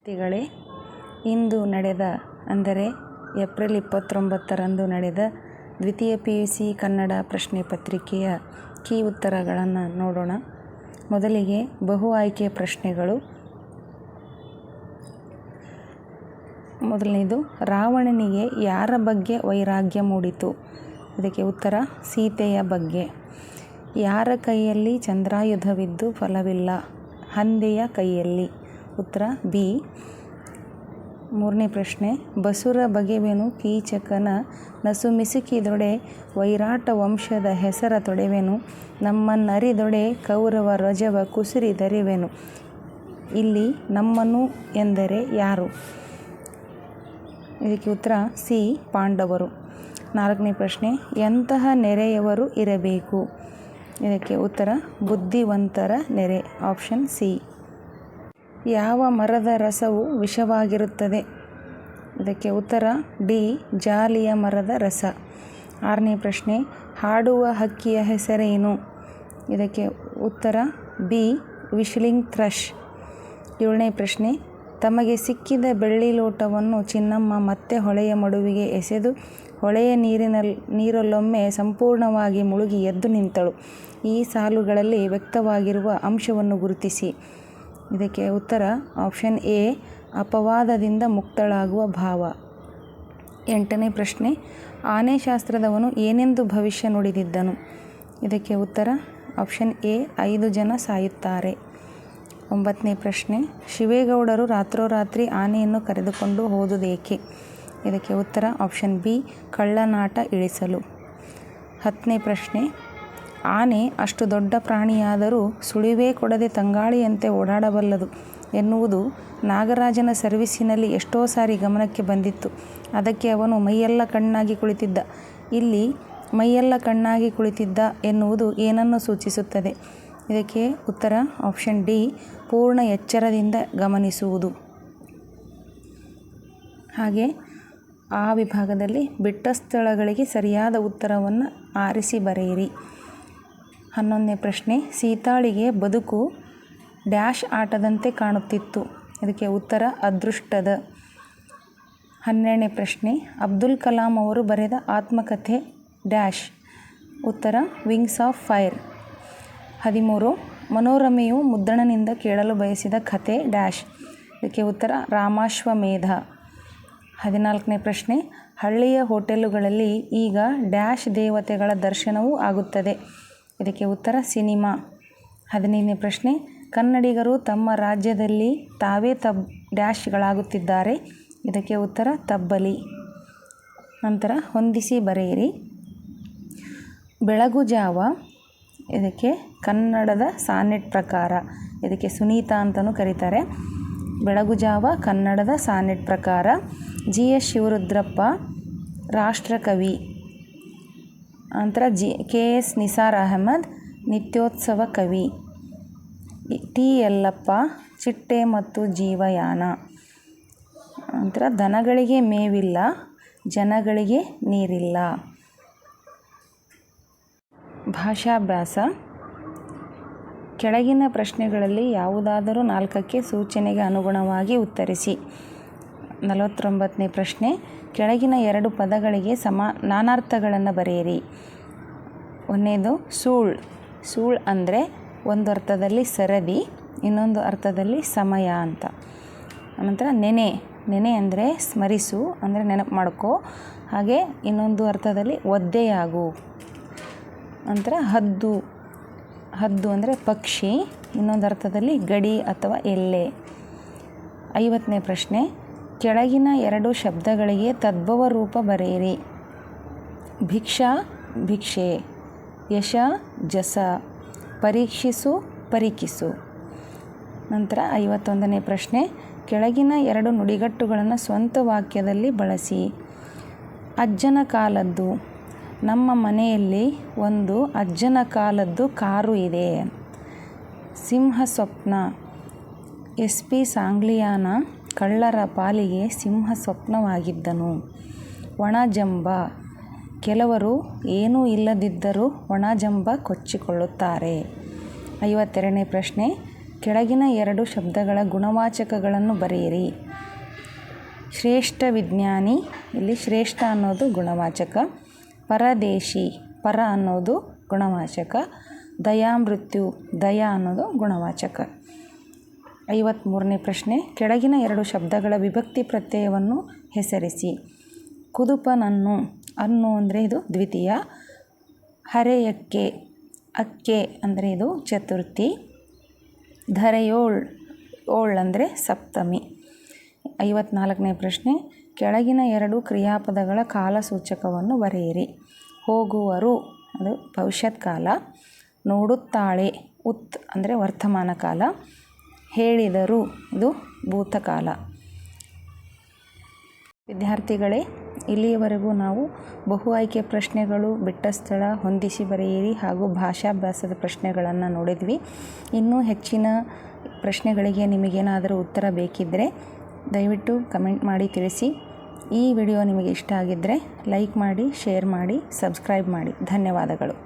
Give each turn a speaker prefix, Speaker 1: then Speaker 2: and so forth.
Speaker 1: ವಿದ್ಯಾರ್ಥಿಗಳೇ, ಇಂದು ನಡೆದ ಅಂದರೆ ಏಪ್ರಿಲ್ 29ರಂದು ನಡೆದ ದ್ವಿತೀಯ PUC ಕನ್ನಡ ಪ್ರಶ್ನೆ ಪತ್ರಿಕೆಯ ಕೀ ಉತ್ತರಗಳನ್ನು ನೋಡೋಣ. ಮೊದಲಿಗೆ ಬಹು ಆಯ್ಕೆ ಪ್ರಶ್ನೆಗಳು. ಮೊದಲನೇದು, ರಾವಣನಿಗೆ ಯಾರ ಬಗ್ಗೆ ವೈರಾಗ್ಯ ಮೂಡಿತು? ಇದಕ್ಕೆ ಉತ್ತರ ಸೀತೆಯ ಬಗ್ಗೆ. ಯಾರ ಕೈಯಲ್ಲಿ ಚಂದ್ರಾಯುಧವಿದ್ದು ಫಲವಿಲ್ಲ? ಹಂದೆಯ ಕೈಯಲ್ಲಿ. ಉತ್ತರ ಬಿ. ಮೂರನೇ ಪ್ರಶ್ನೆ, ಬಸುರ ಬಗೆವೆನು ಕೀಚಕನ ನಸುಮಿಸುಕಿದೊಡೆ ವೈರಾಟ ವಂಶದ ಹೆಸರ ತೊಡೆವೆನು ನಮ್ಮನ್ನರಿದೊಡೆ ಕೌರವ ರಜವ ಕುಸುರಿದರಿವೆನು. ಇಲ್ಲಿ ನಮ್ಮನು ಎಂದರೆ ಯಾರು? ಇದಕ್ಕೆ ಉತ್ತರ ಸಿ. ಪಾಂಡವರು. ನಾಲ್ಕನೇ ಪ್ರಶ್ನೆ, ಎಂತಹ ನೆರೆಯವರು ಇರಬೇಕು? ಇದಕ್ಕೆ ಉತ್ತರ ಬುದ್ಧಿವಂತರ ನೆರೆ. Option C. ಯಾವ ಮರದ ರಸವು ವಿಷವಾಗಿರುತ್ತದೆ? ಇದಕ್ಕೆ ಉತ್ತರ ಡಿ. ಜಾಲಿಯ ಮರದ ರಸ. ಆರನೇ ಪ್ರಶ್ನೆ, ಹಾಡುವ ಹಕ್ಕಿಯ ಹೆಸರೇನು? ಇದಕ್ಕೆ ಉತ್ತರ ಬಿ. ವಿಶ್ಲಿಂಗ್ ಥ್ರಶ್. ಏಳನೇ ಪ್ರಶ್ನೆ, ತಮಗೆ ಸಿಕ್ಕಿದ ಬೆಳ್ಳಿ ಲೋಟವನ್ನು ಚಿನ್ನಮ್ಮ ಮತ್ತೆ ಹೊಳೆಯ ಮಡುವಿಗೆ ಎಸೆದು ಹೊಳೆಯ ನೀರಲ್ಲೊಮ್ಮೆ ಸಂಪೂರ್ಣವಾಗಿ ಮುಳುಗಿ ಎದ್ದು ನಿಂತಳು. ಈ ಸಾಲುಗಳಲ್ಲಿ ವ್ಯಕ್ತವಾಗಿರುವ ಅಂಶವನ್ನು ಗುರುತಿಸಿ. ಇದಕ್ಕೆ ಉತ್ತರ ಆಪ್ಷನ್ ಎ. ಅಪವಾದದಿಂದ ಮುಕ್ತಳಾಗುವ ಭಾವ. ಎಂಟನೇ ಪ್ರಶ್ನೆ, ಆನೆ ಶಾಸ್ತ್ರದವನು ಏನೆಂದು ಭವಿಷ್ಯ ನುಡಿದಿದ್ದನು? ಇದಕ್ಕೆ ಉತ್ತರ ಆಪ್ಷನ್ ಎ. 5 ಜನ ಸಾಯುತ್ತಾರೆ. ಒಂಬತ್ತನೇ ಪ್ರಶ್ನೆ, ಶಿವೇಗೌಡರು ರಾತ್ರೋರಾತ್ರಿ ಆನೆಯನ್ನು ಕರೆದುಕೊಂಡು ಹೋದುದೇಕೆ? ಇದಕ್ಕೆ ಉತ್ತರ ಆಪ್ಷನ್ ಬಿ. ಕಳ್ಳನಾಟ ಇಳಿಸಲು. 10ನೇ ಪ್ರಶ್ನೆ, ಆನೆ ಅಷ್ಟು ದೊಡ್ಡ ಪ್ರಾಣಿಯಾದರೂ ಸುಳಿವೇ ಕೊಡದೆ ತಂಗಾಳಿಯಂತೆ ಓಡಾಡಬಲ್ಲದು ಎನ್ನುವುದು ನಾಗರಾಜನ ಸರ್ವೀಸಿನಲ್ಲಿ ಎಷ್ಟೋ ಸಾರಿ ಗಮನಕ್ಕೆ ಬಂದಿತ್ತು. ಅದಕ್ಕೆ ಅವನು ಮೈಯೆಲ್ಲ ಕಣ್ಣಾಗಿ ಕುಳಿತಿದ್ದ. ಇಲ್ಲಿ ಮೈಯೆಲ್ಲ ಕಣ್ಣಾಗಿ ಕುಳಿತಿದ್ದ ಎನ್ನುವುದು ಏನನ್ನು ಸೂಚಿಸುತ್ತದೆ? ಇದಕ್ಕೆ ಉತ್ತರ ಆಪ್ಷನ್ ಡಿ. ಪೂರ್ಣ ಎಚ್ಚರದಿಂದ ಗಮನಿಸುವುದು. ಹಾಗೆ ಆ ವಿಭಾಗದಲ್ಲಿ ಬಿಟ್ಟ ಸ್ಥಳಗಳಿಗೆ ಸರಿಯಾದ ಉತ್ತರವನ್ನು ಆರಿಸಿ ಬರೆಯಿರಿ. 11ನೇ ಪ್ರಶ್ನೆ, ಸೀತಾಳಿಗೆ ಬದುಕು ಡ್ಯಾಶ್ ಆಟದಂತೆ ಕಾಣುತ್ತಿತ್ತು. ಇದಕ್ಕೆ ಉತ್ತರ ಅದೃಷ್ಟದ. 12ನೇ ಪ್ರಶ್ನೆ, ಅಬ್ದುಲ್ ಕಲಾಂ ಅವರು ಬರೆದ ಆತ್ಮಕಥೆ ಡ್ಯಾಶ್. ಉತ್ತರ ವಿಂಗ್ಸ್ ಆಫ್ ಫೈರ್. 13, ಮನೋರಮೆಯು ಮುದ್ದಣನಿಂದ ಕೇಳಲು ಬಯಸಿದ ಕಥೆ ಡ್ಯಾಶ್. ಇದಕ್ಕೆ ಉತ್ತರ ರಾಮಾಶ್ವಮೇಧ. 14ನೇ ಪ್ರಶ್ನೆ, ಹಳ್ಳಿಯ ಹೋಟೆಲುಗಳಲ್ಲಿ ಈಗ ಡ್ಯಾಶ್ ದೇವತೆಗಳ ದರ್ಶನವೂ ಆಗುತ್ತದೆ. ಇದಕ್ಕೆ ಉತ್ತರ ಸಿನಿಮಾ. 15ನೇ ಪ್ರಶ್ನೆ, ಕನ್ನಡಿಗರು ತಮ್ಮ ರಾಜ್ಯದಲ್ಲಿ ತಾವೇ ಡ್ಯಾಶ್ಗಳಾಗುತ್ತಿದ್ದಾರೆ. ಇದಕ್ಕೆ ಉತ್ತರ ತಬ್ಬಲಿ. ನಂತರ ಹೊಂದಿಸಿ ಬರೆಯಿರಿ. ಬೆಳಗು ಜಾವ, ಇದಕ್ಕೆ ಕನ್ನಡದ ಸಾನೆಟ್ ಪ್ರಕಾರ. ಇದಕ್ಕೆ ಸುನೀತಾ ಅಂತಲೂ ಕರೀತಾರೆ. ಬೆಳಗು ಜಾವ ಕನ್ನಡದ ಸಾನೆಟ್ ಪ್ರಕಾರ. GS ಶಿವರುದ್ರಪ್ಪ ರಾಷ್ಟ್ರಕವಿ. ನಂತರ KS ನಿಸಾರ್ ಅಹಮದ್ ನಿತ್ಯೋತ್ಸವ ಕವಿ. T ಯಲ್ಲಪ್ಪ ಚಿಟ್ಟೆ ಮತ್ತು ಜೀವಯಾನ. ನಂತರ ದನಗಳಿಗೆ ಮೇವಿಲ್ಲ, ಜನಗಳಿಗೆ ನೀರಿಲ್ಲ. ಭಾಷಾಭ್ಯಾಸ. ಕೆಳಗಿನ ಪ್ರಶ್ನೆಗಳಲ್ಲಿ ಯಾವುದಾದರೂ 4ಕ್ಕೆ ಸೂಚನೆಗೆ ಅನುಗುಣವಾಗಿ ಉತ್ತರಿಸಿ. 49ನೇ ಪ್ರಶ್ನೆ, ಕೆಳಗಿನ 2 ಪದಗಳಿಗೆ ನಾನಾರ್ಥಗಳನ್ನು ಬರೆಯಿರಿ. ಒಂದನೇದು ಸೂಳ್. ಸೂಳ್ ಅಂದರೆ ಒಂದು ಅರ್ಥದಲ್ಲಿ ಸರದಿ, ಇನ್ನೊಂದು ಅರ್ಥದಲ್ಲಿ ಸಮಯ ಅಂತ. ನಂತರ ನೆನೆ. ನೆನೆ ಅಂದರೆ ಸ್ಮರಿಸು, ಅಂದರೆ ನೆನಪು ಮಾಡ್ಕೋ. ಹಾಗೆ ಇನ್ನೊಂದು ಅರ್ಥದಲ್ಲಿ ಒದ್ದೆಯಾಗು. ನಂತರ ಹದ್ದು. ಹದ್ದು ಅಂದರೆ ಪಕ್ಷಿ, ಇನ್ನೊಂದು ಅರ್ಥದಲ್ಲಿ ಗಡಿ ಅಥವಾ ಎಲ್ಲೆ. 50ನೇ ಪ್ರಶ್ನೆ, ಕೆಳಗಿನ 2 ಶಬ್ದಗಳಿಗೆ ತದ್ಭವ ರೂಪ ಬರೆಯಿರಿ. ಭಿಕ್ಷಾ ಭಿಕ್ಷೆ, ಯಶ ಜಸ, ಪರೀಕ್ಷಿಸು ಪರಿಕಿಸು. ನಂತರ 51ನೇ ಪ್ರಶ್ನೆ, ಕೆಳಗಿನ 2 ನುಡಿಗಟ್ಟುಗಳನ್ನು ಸ್ವಂತ ವಾಕ್ಯದಲ್ಲಿ ಬಳಸಿ. ಅಜ್ಜನ ಕಾಲದ್ದು. ನಮ್ಮ ಮನೆಯಲ್ಲಿ ಒಂದು ಅಜ್ಜನ ಕಾಲದ್ದು ಕಾರು ಇದೆ. ಸಿಂಹ ಸ್ವಪ್ನ. SP ಸಾಂಗ್ಲಿಯಾನ ಕಳ್ಳರ ಪಾಲಿಗೆ ಸಿಂಹ ಸ್ವಪ್ನವಾಗಿದ್ದನು. ಒಣಜಂಬ. ಕೆಲವರು ಏನೂ ಇಲ್ಲದಿದ್ದರೂ ಒಣಜಂಬ ಕೊಚ್ಚಿಕೊಳ್ಳುತ್ತಾರೆ. 52ನೇ ಪ್ರಶ್ನೆ, ಕೆಳಗಿನ 2 ಶಬ್ದಗಳ ಗುಣವಾಚಕಗಳನ್ನು ಬರೆಯಿರಿ. ಶ್ರೇಷ್ಠ ವಿಜ್ಞಾನಿ, ಇಲ್ಲಿ ಶ್ರೇಷ್ಠ ಅನ್ನೋದು ಗುಣವಾಚಕ. ಪರದೇಶಿ, ಪರ ಅನ್ನೋದು ಗುಣವಾಚಕ. ದಯಾಮೃತ್ಯು, ದಯ ಅನ್ನೋದು ಗುಣವಾಚಕ. 53ನೇ ಪ್ರಶ್ನೆ, ಕೆಳಗಿನ 2 ಶಬ್ದಗಳ ವಿಭಕ್ತಿ ಪ್ರತ್ಯಯವನ್ನು ಹೆಸರಿಸಿ. ಕುದುಪನನ್ನು, ಅನ್ನು ಅಂದರೆ ಇದು ದ್ವಿತೀಯ. ಹರೆಯಕ್ಕೆ, ಅಕ್ಕೆ ಅಂದರೆ ಇದು ಚತುರ್ಥಿ. ಧರೆಯೋಳ್, ಓಳ್ ಅಂದರೆ ಸಪ್ತಮಿ. 54ನೇ ಪ್ರಶ್ನೆ, ಕೆಳಗಿನ 2 ಕ್ರಿಯಾಪದಗಳ ಕಾಲಸೂಚಕವನ್ನು ಬರೆಯಿರಿ. ಹೋಗುವರು, ಅದು ಭವಿಷ್ಯತ್ ಕಾಲ. ನೋಡುತ್ತಾಳೆ, ಉತ್ ಅಂದರೆ ವರ್ತಮಾನ ಕಾಲ. ಹೇಳಿದರು, ಇದು ಭೂತಕಾಲ. ವಿದ್ಯಾರ್ಥಿಗಳೇ, ಇಲ್ಲಿಯವರೆಗೂ ನಾವು ಬಹು ಆಯ್ಕೆ ಪ್ರಶ್ನೆಗಳು, ಬಿಟ್ಟ ಸ್ಥಳ, ಹೊಂದಿಸಿ ಬರೆಯಿರಿ ಹಾಗೂ ಭಾಷಾಭ್ಯಾಸದ ಪ್ರಶ್ನೆಗಳನ್ನು ನೋಡಿದ್ವಿ. ಇನ್ನೂ ಹೆಚ್ಚಿನ ಪ್ರಶ್ನೆಗಳಿಗೆ ನಿಮಗೇನಾದರೂ ಉತ್ತರ ಬೇಕಿದ್ದರೆ ದಯವಿಟ್ಟು ಕಮೆಂಟ್ ಮಾಡಿ ತಿಳಿಸಿ. ಈ ವಿಡಿಯೋ ನಿಮಗೆ ಇಷ್ಟ ಆಗಿದ್ದರೆ ಲೈಕ್ ಮಾಡಿ, ಶೇರ್ ಮಾಡಿ, ಸಬ್ಸ್ಕ್ರೈಬ್ ಮಾಡಿ. ಧನ್ಯವಾದಗಳು.